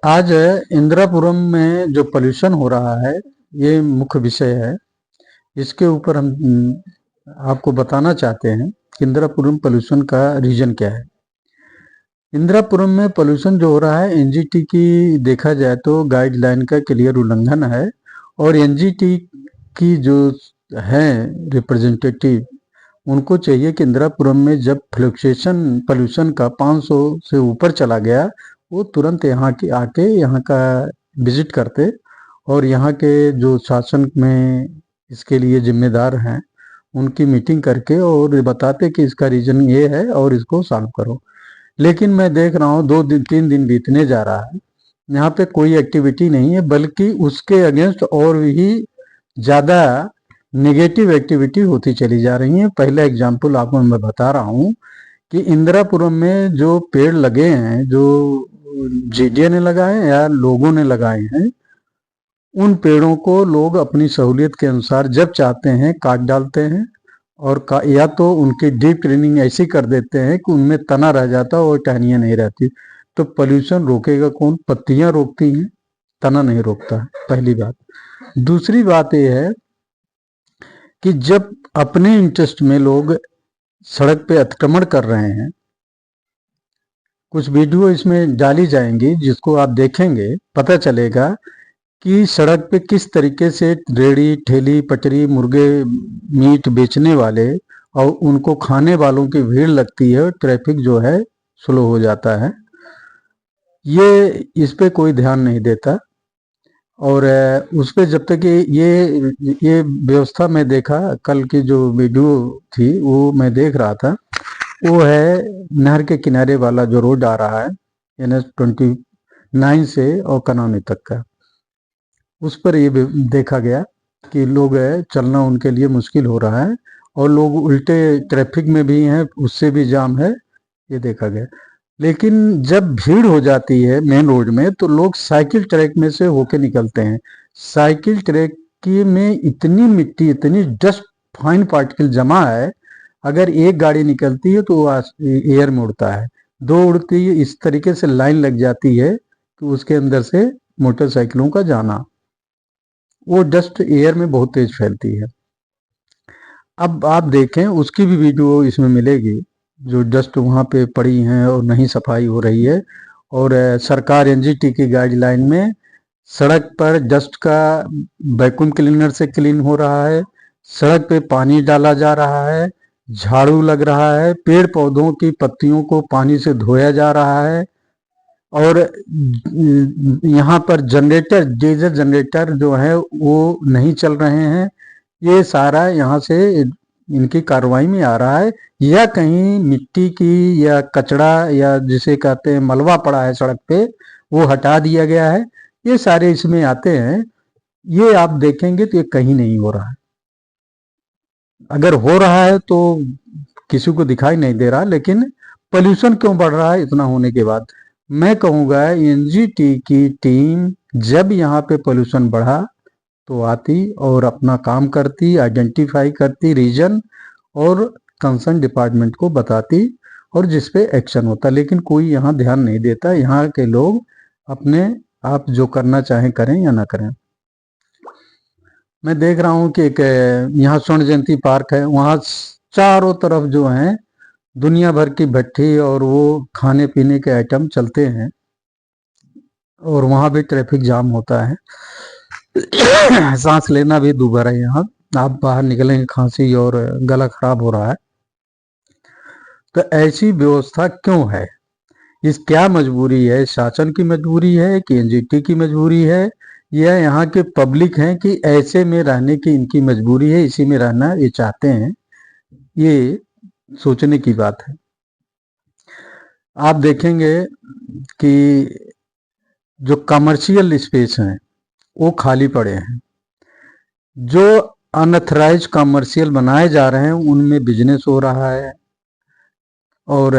आज इंदिरापुरम में जो पोल्यूशन हो रहा है, ये मुख्य विषय है। इसके ऊपर हम आपको बताना चाहते हैं कि इंदिरापुरम पोल्यूशन का रीजन क्या है। इंदिरापुरम में पोल्यूशन जो हो रहा है, एनजीटी की देखा जाए तो गाइडलाइन का क्लियर उल्लंघन है। और एनजीटी की जो है रिप्रेजेंटेटिव, उनको चाहिए कि इंदिरापुरम में जब फ्लक्चुएशन पोल्यूशन का 500 से ऊपर चला गया, वो तुरंत यहाँ की आके यहाँ का विजिट करते और यहाँ के जो शासन में इसके लिए जिम्मेदार हैं उनकी मीटिंग करके और बताते कि इसका रीजन ये है और इसको सॉल्व करो। लेकिन मैं देख रहा हूँ 2 दिन 3 दिन बीतने जा रहा है, यहाँ पे कोई एक्टिविटी नहीं है, बल्कि उसके अगेंस्ट और भी ज़्यादा नेगेटिव एक्टिविटी होती चली जा रही है। पहला एग्जाम्पल आपको मैं बता रहा हूँ कि इंदिरापुरम में जो पेड़ लगे हैं, जो जेडीए ने लगाए हैं या लोगों ने लगाए हैं, उन पेड़ों को लोग अपनी सहूलियत के अनुसार जब चाहते हैं काट डालते हैं और या तो उनकी डीप क्लीनिंग ऐसी कर देते हैं कि उनमें तना रह जाता और टहनियाँ नहीं रहती। तो पोल्यूशन रोकेगा कौन? पत्तियां रोकती हैं, तना नहीं रोकता है, पहली बात। दूसरी बात यह है कि जब अपने इंटरेस्ट में लोग सड़क पे अतिक्रमण कर रहे हैं, कुछ वीडियो इसमें डाली जाएंगी जिसको आप देखेंगे, पता चलेगा कि सड़क पे किस तरीके से रेड़ी ठेली पटरी मुर्गे मीट बेचने वाले और उनको खाने वालों की भीड़ लगती है, ट्रैफिक जो है स्लो हो जाता है। ये इस पे कोई ध्यान नहीं देता। और उस पे जब तक ये व्यवस्था मैं देखा, कल की जो वीडियो थी वो मैं देख रहा था, वो है नहर के किनारे वाला जो रोड आ रहा है NH-29 से और कनौनी तक का, उस पर ये देखा गया कि लोग चलना उनके लिए मुश्किल हो रहा है और लोग उल्टे ट्रैफिक में भी हैं, उससे भी जाम है, ये देखा गया। लेकिन जब भीड़ हो जाती है मेन रोड में तो लोग साइकिल ट्रैक में से होके निकलते हैं। साइकिल ट्रैक की में इतनी मिट्टी, इतनी डस्ट, फाइन पार्टिकल जमा है, अगर एक गाड़ी निकलती है तो वो एयर में उड़ता है, दो उड़ती है, इस तरीके से लाइन लग जाती है कि उसके अंदर से मोटरसाइकिलों का जाना, वो डस्ट एयर में बहुत तेज फैलती है। अब आप देखें, उसकी भी वीडियो इसमें मिलेगी, जो डस्ट वहाँ पे पड़ी हैं और नहीं सफाई हो रही है। और सरकार एनजीटी की गाइडलाइन में सड़क पर डस्ट का वैक्यूम क्लीनर से क्लीन हो रहा है, सड़क पे पानी डाला जा रहा है, झाड़ू लग रहा है, पेड़ पौधों की पत्तियों को पानी से धोया जा रहा है। और यहाँ पर जनरेटर, डीजल जनरेटर जो है वो नहीं चल रहे हैं। ये सारा यहाँ से इनकी कार्रवाई में आ रहा है, या कहीं मिट्टी की या कचरा या जिसे कहते हैं मलबा पड़ा है सड़क पे, वो हटा दिया गया है, ये सारे इसमें आते हैं। ये आप देखेंगे तो ये कहीं नहीं हो रहा है। अगर हो रहा है तो किसी को दिखाई नहीं दे रहा, लेकिन पोल्यूशन क्यों बढ़ रहा है इतना होने के बाद? मैं कहूँगा एनजीटी की टीम जब यहाँ पे पोल्यूशन बढ़ा तो आती और अपना काम करती, आइडेंटिफाई करती रीजन और कंसर्न डिपार्टमेंट को बताती और जिस पे एक्शन होता। लेकिन कोई यहाँ ध्यान नहीं देता। यहाँ के लोग अपने आप जो करना चाहें करें या ना करें। मैं देख रहा हूँ कि एक यहाँ स्वर्ण जयंती पार्क है, वहाँ चारों तरफ जो है दुनिया भर की भट्टी और वो खाने पीने के आइटम चलते हैं और वहाँ भी ट्रैफिक जाम होता है। सांस लेना भी दूभर है यहाँ, आप बाहर निकलेंगे खांसी और गला खराब हो रहा है। तो ऐसी व्यवस्था क्यों है? इस क्या मजबूरी है? शासन की मजबूरी है कि एनजीटी की मजबूरी है, या यहाँ के पब्लिक हैं कि ऐसे में रहने की इनकी मजबूरी है, इसी में रहना ये चाहते हैं? ये सोचने की बात है। आप देखेंगे कि जो कमर्शियल स्पेस हैं वो खाली पड़े हैं, जो अनऑथराइज कमर्शियल बनाए जा रहे हैं उनमें बिजनेस हो रहा है और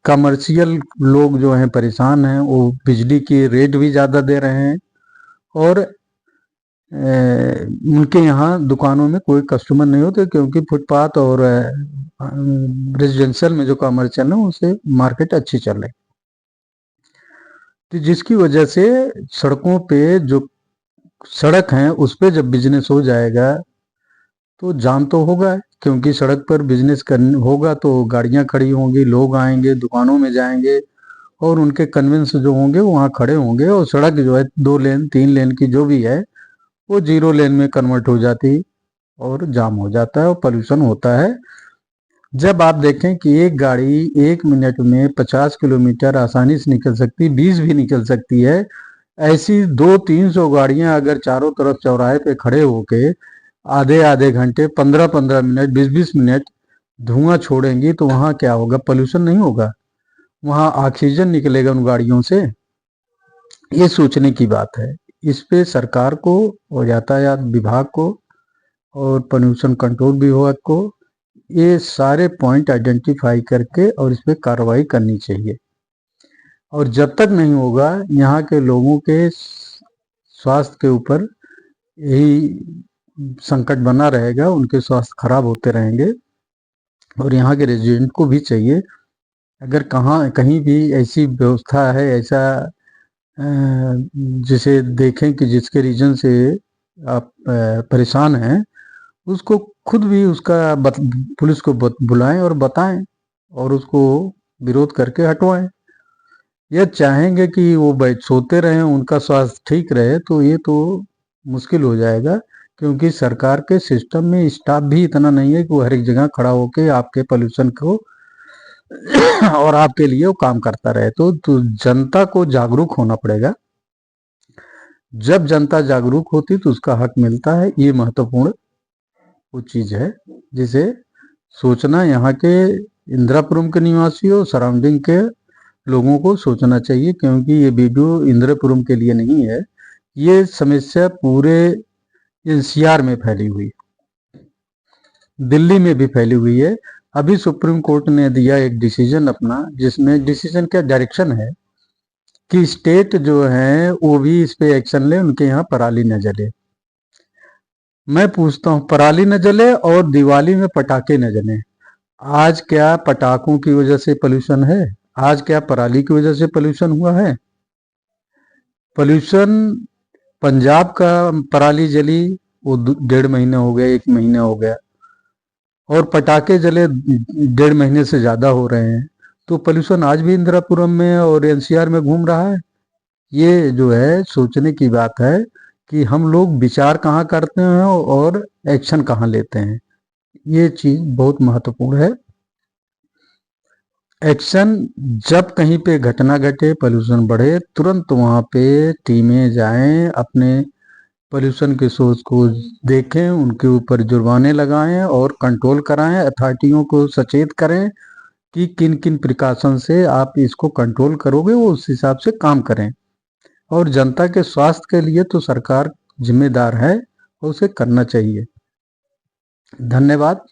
कमर्शियल लोग जो हैं परेशान हैं, वो बिजली की रेट भी ज़्यादा दे रहे हैं और उनके यहाँ दुकानों में कोई कस्टमर नहीं होते, क्योंकि फुटपाथ और रेजिडेंशियल में जो कमर्शियल है उनसे मार्केट अच्छी चल रही। तो जिसकी वजह से सड़कों पे जो सड़क हैं उस पे जब बिजनेस हो जाएगा तो जाम तो होगा, क्योंकि सड़क पर बिजनेस करने होगा तो गाड़ियां खड़ी होंगी, लोग आएंगे, दुकानों में जाएंगे और उनके कन्वेंस जो होंगे वो वहाँ खड़े होंगे और सड़क जो है 2 लेन 3 लेन की जो भी है वो 0 लेन में कन्वर्ट हो जाती और जाम हो जाता है और पोल्यूशन होता है। जब आप देखें कि एक गाड़ी 1 मिनट में 50 किलोमीटर आसानी से निकल सकती, 20 भी निकल सकती है, ऐसी 200-300 गाड़ियां अगर चारों तरफ चौराहे पे खड़े होके आधे आधे घंटे 15-15 मिनट 20-20 मिनट धुआं छोड़ेंगी तो वहां क्या होगा? पोल्यूशन नहीं होगा, वहां ऑक्सीजन निकलेगा उन गाड़ियों से। ये सोचने की बात है। इस पे सरकार को और यातायात विभाग को और पोल्यूशन कंट्रोल विभाग को ये सारे पॉइंट आइडेंटिफाई करके और इस पे कार्रवाई करनी चाहिए। और जब तक नहीं होगा यहाँ के लोगों के स्वास्थ्य के ऊपर यही संकट बना रहेगा, उनके स्वास्थ्य खराब होते रहेंगे। और यहाँ के रेजिडेंट को भी चाहिए, अगर कहीं भी ऐसी व्यवस्था है, ऐसा जिसे देखें कि जिसके रीजन से आप परेशान हैं, उसको खुद भी उसका पुलिस को बुलाएं और बताएं और उसको विरोध करके हटवाएं। यह चाहेंगे कि वो सोते रहें, उनका स्वास्थ्य ठीक रहे, तो ये तो मुश्किल हो जाएगा, क्योंकि सरकार के सिस्टम में स्टाफ भी इतना नहीं है कि वो हर एक जगह खड़ा होके आपके पोल्यूशन को और आपके लिए वो काम करता रहे। तो जनता को जागरूक होना पड़ेगा। जब जनता जागरूक होती तो उसका हक मिलता है। ये महत्वपूर्ण वो चीज है जिसे सोचना यहाँ के इंदिरापुरम के निवासियों और सराउंडिंग के लोगों को सोचना चाहिए, क्योंकि ये वीडियो इंदिरापुरम के लिए नहीं है, ये समस्या पूरे एनसीआर में फैली हुई, दिल्ली में भी फैली हुई है। अभी सुप्रीम कोर्ट ने दिया एक डिसीजन अपना, जिसमें डिसीजन क्या डायरेक्शन है कि स्टेट जो है वो भी इस पे एक्शन ले, उनके यहाँ पराली न जले। मैं पूछता हूँ, पराली न जले और दिवाली में पटाखे न जले, आज क्या पटाखों की वजह से पोल्यूशन है? आज क्या पराली की वजह से पोल्यूशन हुआ है? पोल्यूशन पंजाब का पराली जली वो 1.5 महीना हो गया, 1 महीना हो गया, और पटाखे जले 1.5 महीने से ज्यादा हो रहे हैं। तो पोल्यूशन आज भी इंदिरापुरम में और एनसीआर में घूम रहा है। ये जो है सोचने की बात है कि हम लोग विचार कहाँ करते हैं और एक्शन कहाँ लेते हैं। ये चीज बहुत महत्वपूर्ण है। एक्शन, जब कहीं पे घटना घटे, पोल्यूशन बढ़े, तुरंत वहां पे टीमें जाएं, अपने पोल्यूशन के सोर्स को देखें, उनके ऊपर जुर्माने लगाएं और कंट्रोल कराएं, अथॉरिटियों को सचेत करें कि किन किन प्रिकॉशन से आप इसको कंट्रोल करोगे, वो उस हिसाब से काम करें। और जनता के स्वास्थ्य के लिए तो सरकार जिम्मेदार है और उसे करना चाहिए। धन्यवाद।